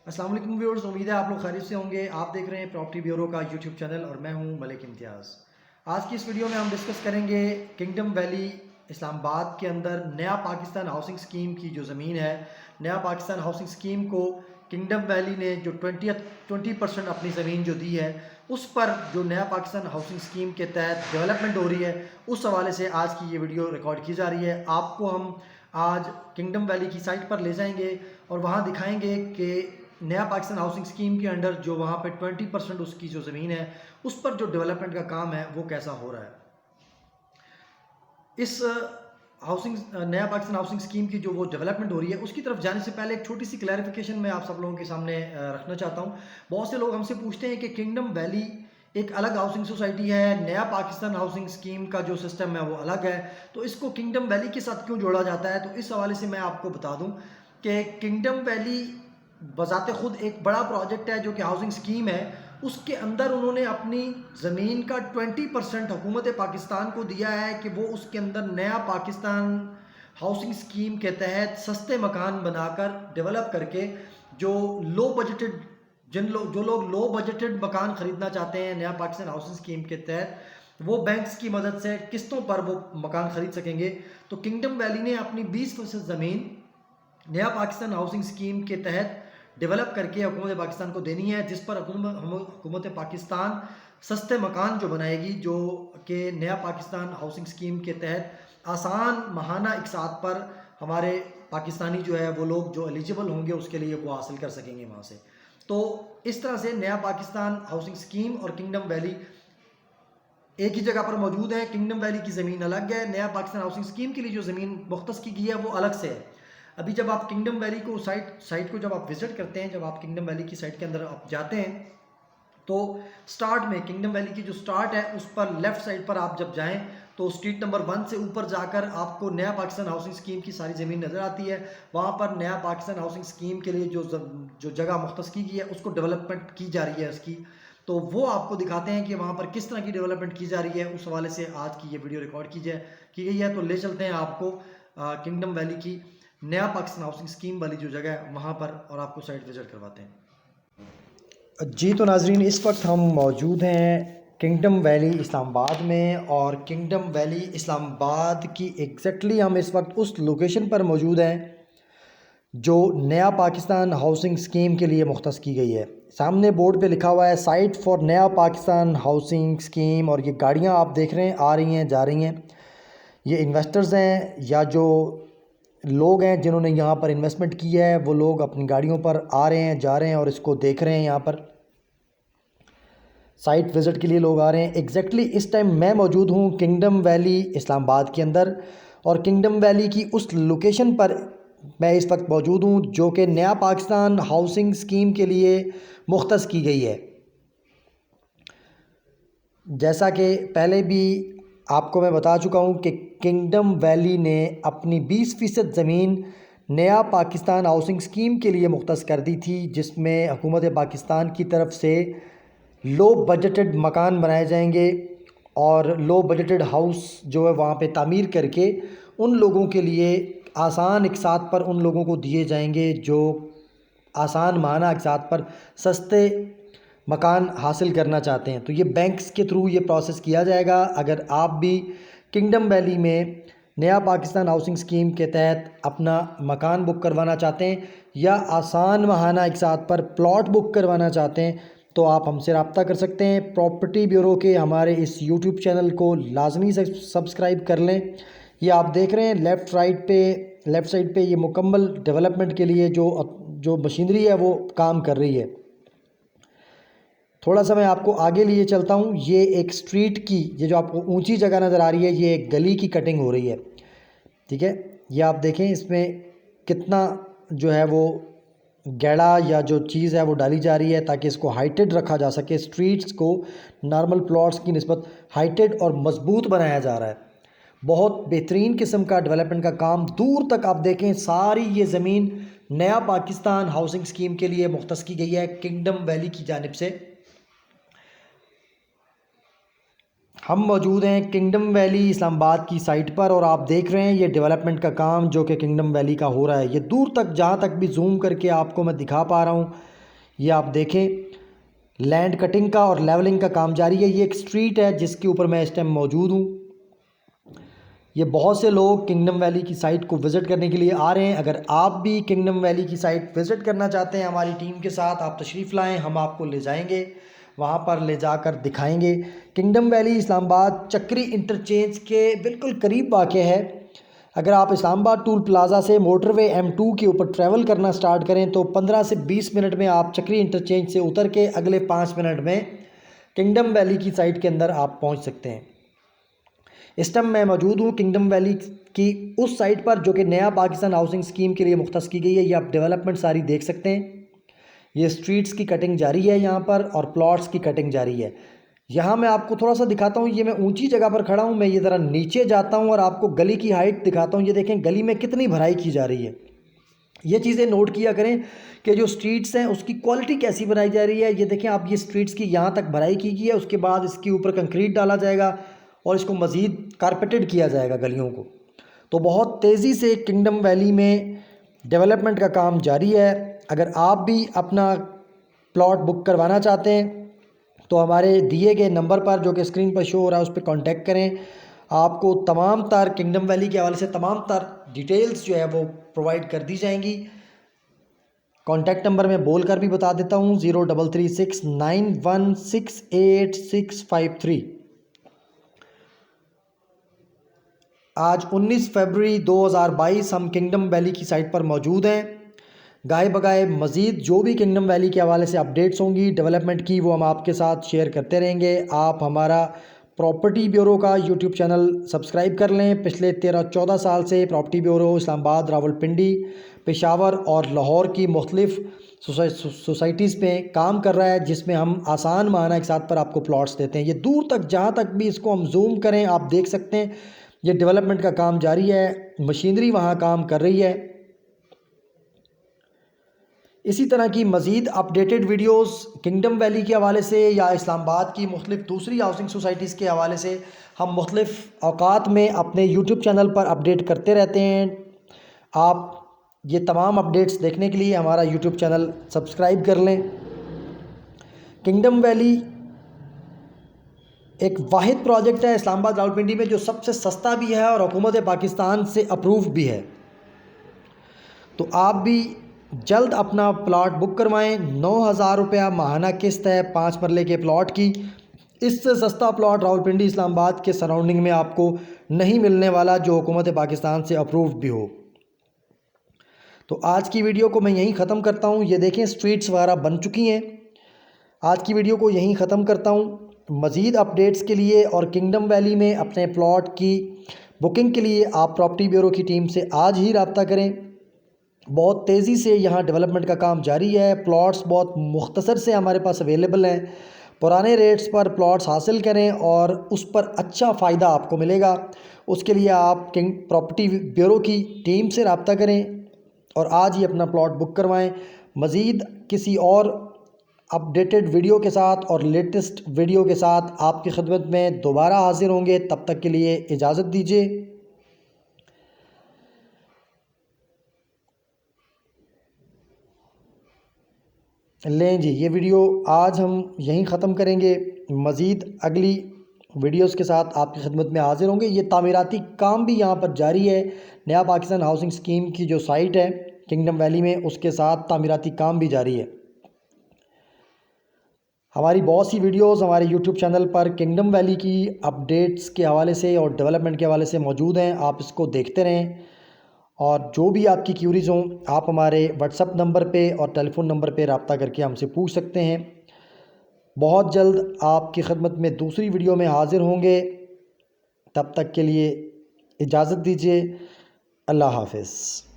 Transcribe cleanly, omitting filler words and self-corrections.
السلام علیکم ویورز، امید ہے آپ لوگ خیریت سے ہوں گے۔ آپ دیکھ رہے ہیں پراپرٹی بیورو کا یوٹیوب چینل اور میں ہوں ملک امتیاز۔ آج کی اس ویڈیو میں ہم ڈسکس کریں گے کنگڈم ویلی اسلام آباد کے اندر نیا پاکستان ہاؤسنگ سکیم کی جو زمین ہے۔ نیا پاکستان ہاؤسنگ سکیم کو کنگڈم ویلی نے جو 20% اپنی زمین جو دی ہے، اس پر جو نیا پاکستان ہاؤسنگ سکیم کے تحت ڈیولپمنٹ ہو رہی ہے، اس حوالے سے آج کی یہ ویڈیو ریکارڈ کی جا رہی ہے۔ آپ کو ہم آج کنگڈم ویلی کی سائٹ پر لے جائیں گے اور وہاں دکھائیں گے کہ نیا پاکستان ہاؤسنگ سکیم کے انڈر جو وہاں پہ 20% اس کی جو زمین ہے، اس پر جو ڈیولپمنٹ کا کام ہے وہ کیسا ہو رہا ہے۔ اس نیا پاکستان ہاؤسنگ سکیم کی جو وہ ڈیولپمنٹ ہو رہی ہے، اس کی طرف جانے سے پہلے ایک چھوٹی سی کلیریفیکیشن میں آپ سب لوگوں کے سامنے رکھنا چاہتا ہوں۔ بہت سے لوگ ہم سے پوچھتے ہیں کہ کنگڈم ویلی ایک الگ ہاؤسنگ سوسائٹی ہے، نیا پاکستان ہاؤسنگ سکیم کا جو سسٹم ہے وہ الگ ہے، تو اس کو کنگڈم ویلی کے ساتھ کیوں جوڑا جاتا ہے؟ تو اس حوالے سے میں آپ کو بتا دوں کہ کنگڈم ویلی بذات خود ایک بڑا پروجیکٹ ہے جو کہ ہاؤسنگ سکیم ہے۔ اس کے اندر انہوں نے اپنی زمین کا 20% حکومت پاکستان کو دیا ہے کہ وہ اس کے اندر نیا پاکستان ہاؤسنگ سکیم کے تحت سستے مکان بنا کر ڈیولپ کر کے جو جو لوگ لو بجٹڈ مکان خریدنا چاہتے ہیں نیا پاکستان ہاؤسنگ سکیم کے تحت، وہ بینکس کی مدد سے قسطوں پر وہ مکان خرید سکیں گے۔ تو کنگڈم ویلی نے اپنی 20% زمین نیا پاکستان ہاؤسنگ سکیم کے تحت ڈیولپ کر کے حکومت پاکستان کو دینی ہے، جس پر حکومت پاکستان سستے مکان جو بنائے گی، جو کہ نیا پاکستان ہاؤسنگ سکیم کے تحت آسان ماہانہ اقساط پر ہمارے پاکستانی جو ہے وہ لوگ جو ایلیجیبل ہوں گے اس کے لیے وہ حاصل کر سکیں گے وہاں سے۔ تو اس طرح سے نیا پاکستان ہاؤسنگ سکیم اور کنگڈم ویلی ایک ہی جگہ پر موجود ہے۔ کنگڈم ویلی کی زمین الگ ہے، نیا پاکستان ہاؤسنگ سکیم کے لیے جو زمین مختص کی گئی ہے وہ الگ سے ہے۔ ابھی جب آپ کنگڈم ویلی کو سائٹ کو جب آپ وزٹ کرتے ہیں، جب آپ کنگڈم ویلی کی سائٹ کے اندر آپ جاتے ہیں، تو سٹارٹ میں کنگڈم ویلی کی جو سٹارٹ ہے اس پر لیفٹ سائڈ پر آپ جب جائیں تو اسٹریٹ نمبر 1 سے اوپر جا کر آپ کو نیا پاکستان ہاؤسنگ سکیم کی ساری زمین نظر آتی ہے۔ وہاں پر نیا پاکستان ہاؤسنگ سکیم کے لیے جو جگہ مختص کی گئی ہے اس کو ڈیولپمنٹ کی جا رہی ہے اس کی، تو وہ آپ کو دکھاتے ہیں کہ وہاں پر کس طرح کی ڈیولپمنٹ کی جا رہی ہے۔ اس حوالے سے آج کی یہ ویڈیو ریکارڈ کی گئی ہے، تو لے چلتے ہیں آپ کو کنگڈم ویلی کی نیا پاکستان ہاؤسنگ سکیم والی جو جگہ ہے وہاں پر، اور آپ کو سائٹ وزٹ کرواتے ہیں۔ جی تو ناظرین، اس وقت ہم موجود ہیں کنگڈم ویلی اسلام آباد میں، اور کنگڈم ویلی اسلام آباد کی ایگزیکٹلی ہم اس وقت اس لوکیشن پر موجود ہیں جو نیا پاکستان ہاؤسنگ سکیم کے لیے مختص کی گئی ہے۔ سامنے بورڈ پہ لکھا ہوا ہے سائٹ فار نیا پاکستان ہاؤسنگ سکیم، اور یہ گاڑیاں آپ دیکھ رہے ہیں آ رہی ہیں جا رہی ہیں، یہ انویسٹرز ہیں یا جو لوگ ہیں جنہوں نے یہاں پر انویسٹمنٹ کی ہے، وہ لوگ اپنی گاڑیوں پر آ رہے ہیں جا رہے ہیں اور اس کو دیکھ رہے ہیں۔ یہاں پر سائٹ وزٹ کے لیے لوگ آ رہے ہیں۔ ایگزیکٹلی اس ٹائم میں موجود ہوں کنگڈم ویلی اسلام آباد کے اندر، اور کنگڈم ویلی کی اس لوکیشن پر میں اس وقت موجود ہوں جو کہ نیا پاکستان ہاؤسنگ سکیم کے لیے مختص کی گئی ہے۔ جیسا کہ پہلے بھی آپ کو میں بتا چکا ہوں کہ کنگڈم ویلی نے اپنی 20% زمین نیا پاکستان ہاؤسنگ سکیم کے لیے مختص کر دی تھی، جس میں حکومت پاکستان کی طرف سے لو بجٹڈ مکان بنائے جائیں گے، اور لو بجٹڈ ہاؤس جو ہے وہاں پہ تعمیر کر کے ان لوگوں کے لیے آسان اقساط پر ان لوگوں کو دیے جائیں گے جو آسان ماہانہ اقساط پر سستے مکان حاصل کرنا چاہتے ہیں۔ تو یہ بینکس کے تھرو یہ پروسیس کیا جائے گا۔ اگر آپ بھی کنگڈم ویلی میں نیا پاکستان ہاؤسنگ سکیم کے تحت اپنا مکان بک کروانا چاہتے ہیں یا آسان ماہانہ اقساط پر پلاٹ بک کروانا چاہتے ہیں، تو آپ ہم سے رابطہ کر سکتے ہیں۔ پراپرٹی بیورو کے ہمارے اس یوٹیوب چینل کو لازمی سے سبسکرائب کر لیں۔ یہ آپ دیکھ رہے ہیں لیفٹ سائڈ پہ یہ مکمل ڈیولپمنٹ کے لیے جو مشینری ہے وہ کام کر رہی ہے۔ تھوڑا سا میں آپ کو آگے لیے چلتا ہوں۔ یہ ایک سٹریٹ کی، یہ جو آپ کو اونچی جگہ نظر آ رہی ہے، یہ ایک گلی کی کٹنگ ہو رہی ہے، ٹھیک ہے۔ یہ آپ دیکھیں اس میں کتنا جو ہے وہ گیڑا یا جو چیز ہے وہ ڈالی جا رہی ہے تاکہ اس کو ہائٹڈ رکھا جا سکے۔ سٹریٹس کو نارمل پلاٹس کی نسبت ہائٹڈ اور مضبوط بنایا جا رہا ہے۔ بہت بہترین قسم کا ڈیولپمنٹ کا کام، دور تک آپ دیکھیں ساری یہ زمین نیا پاکستان ہاؤسنگ سکیم کے لیے مختص کی گئی ہے کنگڈم ویلی کی جانب سے۔ ہم موجود ہیں کنگڈم ویلی اسلام آباد کی سائٹ پر، اور آپ دیکھ رہے ہیں یہ ڈیولپمنٹ کا کام جو کہ کنگڈم ویلی کا ہو رہا ہے۔ یہ دور تک جہاں تک بھی زوم کر کے آپ کو میں دکھا پا رہا ہوں، یہ آپ دیکھیں لینڈ کٹنگ کا اور لیولنگ کا کام جاری ہے. یہ ایک سٹریٹ ہے جس کے اوپر میں اس ٹائم موجود ہوں. یہ بہت سے لوگ کنگڈم ویلی کی سائٹ کو وزٹ کرنے کے لیے آ رہے ہیں. اگر آپ بھی کنگڈم ویلی کی سائٹ وزٹ کرنا چاہتے ہیں ہماری ٹیم کے ساتھ، آپ تشریف لائیں، ہم آپ کو لے جائیں گے، وہاں پر لے جا کر دکھائیں گے. کنگڈم ویلی اسلام آباد چکری انٹرچینج کے بالکل قریب واقع ہے. اگر آپ اسلام آباد ٹول پلازا سے موٹر وے M2 کے اوپر ٹریول کرنا سٹارٹ کریں تو 15 سے 20 منٹ میں آپ چکری انٹرچینج سے اتر کے اگلے 5 منٹ میں کنگڈم ویلی کی سائٹ کے اندر آپ پہنچ سکتے ہیں. اس ٹائم میں موجود ہوں کنگڈم ویلی کی اس سائٹ پر جو کہ نیا پاکستان ہاؤسنگ اسکیم کے لیے مختص کی گئی ہے. یہ آپ ڈیولپمنٹ ساری دیکھ سکتے ہیں. یہ سٹریٹس کی کٹنگ جاری ہے یہاں پر اور پلاٹس کی کٹنگ جاری ہے. یہاں میں آپ کو تھوڑا سا دکھاتا ہوں. یہ میں اونچی جگہ پر کھڑا ہوں، میں یہ ذرا نیچے جاتا ہوں اور آپ کو گلی کی ہائٹ دکھاتا ہوں. یہ دیکھیں گلی میں کتنی بھرائی کی جا رہی ہے. یہ چیزیں نوٹ کیا کریں کہ جو سٹریٹس ہیں اس کی کوالٹی کیسی بنائی جا رہی ہے. یہ دیکھیں آپ، یہ سٹریٹس کی یہاں تک بھرائی کی گئی ہے، اس کے بعد اس کے اوپر کنکریٹ ڈالا جائے گا اور اس کو مزید کارپیٹڈ کیا جائے گا گلیوں کو. تو بہت تیزی سے کنگڈم ویلی میں ڈیولپمنٹ کا کام جاری ہے. اگر آپ بھی اپنا پلاٹ بک کروانا چاہتے ہیں تو ہمارے دیے گئے نمبر پر جو کہ اسکرین پر شو ہو رہا ہے اس پہ کانٹیکٹ کریں. آپ کو تمام تر کنگڈم ویلی کے حوالے سے تمام تر ڈیٹیلز جو ہے وہ پرووائڈ کر دی جائیں گی. کانٹیکٹ نمبر میں بول کر بھی بتا دیتا ہوں 0336916865. آج 19 فروری 2022 ہم کنگڈم ویلی کی سائٹ پر موجود ہیں. گائے بگائے مزید جو بھی کنگڈم ویلی کے حوالے سے اپڈیٹس ہوں گی ڈیولپمنٹ کی، وہ ہم آپ کے ساتھ شیئر کرتے رہیں گے. آپ ہمارا پراپرٹی بیورو کا یوٹیوب چینل سبسکرائب کر لیں. پچھلے 13-14 سال سے پراپرٹی بیورو اسلام آباد، راولپنڈی، پشاور اور لاہور کی مختلف سوسائٹیز پہ کام کر رہا ہے، جس میں ہم آسان ماہانہ ایک ساتھ پر آپ کو پلاٹس دیتے ہیں. یہ دور تک جہاں تک بھی اس کو ہم زوم کریں آپ دیکھ سکتے ہیں یہ ڈیولپمنٹ کا کام جاری ہے. مشینری وہاں کام کر رہی ہے. اسی طرح کی مزید اپڈیٹڈ ویڈیوز کنگڈم ویلی کے حوالے سے یا اسلام آباد کی مختلف دوسری ہاؤسنگ سوسائٹیز کے حوالے سے ہم مختلف اوقات میں اپنے یوٹیوب چینل پر اپڈیٹ کرتے رہتے ہیں. آپ یہ تمام اپڈیٹس دیکھنے کے لیے ہمارا یوٹیوب چینل سبسکرائب کر لیں. کنگڈم ویلی ایک واحد پروجیکٹ ہے اسلام آباد راولپنڈی میں جو سب سے سستا بھی ہے اور حکومت پاکستان سے اپروو بھی ہے. تو آپ بھی جلد اپنا پلاٹ بک کروائیں. 9,000 روپیہ ماہانہ قسط ہے 5 مرلے کے پلاٹ کی. اس سے سستا پلاٹ راولپنڈی اسلام آباد کے سراؤنڈنگ میں آپ کو نہیں ملنے والا جو حکومت پاکستان سے اپروو بھی ہو. تو آج کی ویڈیو کو میں یہیں ختم کرتا ہوں. یہ دیکھیں سٹریٹس وغیرہ بن چکی ہیں. آج کی ویڈیو کو یہیں ختم کرتا ہوں. مزید اپڈیٹس کے لیے اور کنگڈم ویلی میں اپنے پلاٹ کی بکنگ کے لیے آپ پراپرٹی بیورو کی ٹیم سے آج ہی رابطہ کریں. بہت تیزی سے یہاں ڈیولپمنٹ کا کام جاری ہے. پلاٹس بہت مختصر سے ہمارے پاس اویلیبل ہیں. پرانے ریٹس پر پلاٹس حاصل کریں اور اس پر اچھا فائدہ آپ کو ملے گا. اس کے لیے آپ پراپرٹی بیورو کی ٹیم سے رابطہ کریں اور آج ہی اپنا پلاٹ بک کروائیں. مزید کسی اور اپڈیٹڈ ویڈیو کے ساتھ اور لیٹسٹ ویڈیو کے ساتھ آپ کی خدمت میں دوبارہ حاضر ہوں گے. تب تک کے لیے اجازت دیجیے. لیں جی، یہ ویڈیو آج ہم یہیں ختم کریں گے. مزید اگلی ویڈیوز کے ساتھ آپ کی خدمت میں حاضر ہوں گے. یہ تعمیراتی کام بھی یہاں پر جاری ہے. نیا پاکستان ہاؤسنگ اسکیم کی جو سائٹ ہے کنگڈم ویلی میں، اس کے ساتھ تعمیراتی کام بھی جاری ہے. ہماری بہت سی ویڈیوز ہمارے یوٹیوب چینل پر کنگڈم ویلی کی اپڈیٹس کے حوالے سے اور ڈیولپمنٹ کے حوالے سے موجود ہیں. آپ اس کو دیکھتے رہیں اور جو بھی آپ کی کیوریز ہوں آپ ہمارے واٹس ایپ نمبر پہ اور ٹیلی فون نمبر پہ رابطہ کر کے ہم سے پوچھ سکتے ہیں. بہت جلد آپ کی خدمت میں دوسری ویڈیو میں حاضر ہوں گے. تب تک کے لیے اجازت دیجیے. اللہ حافظ.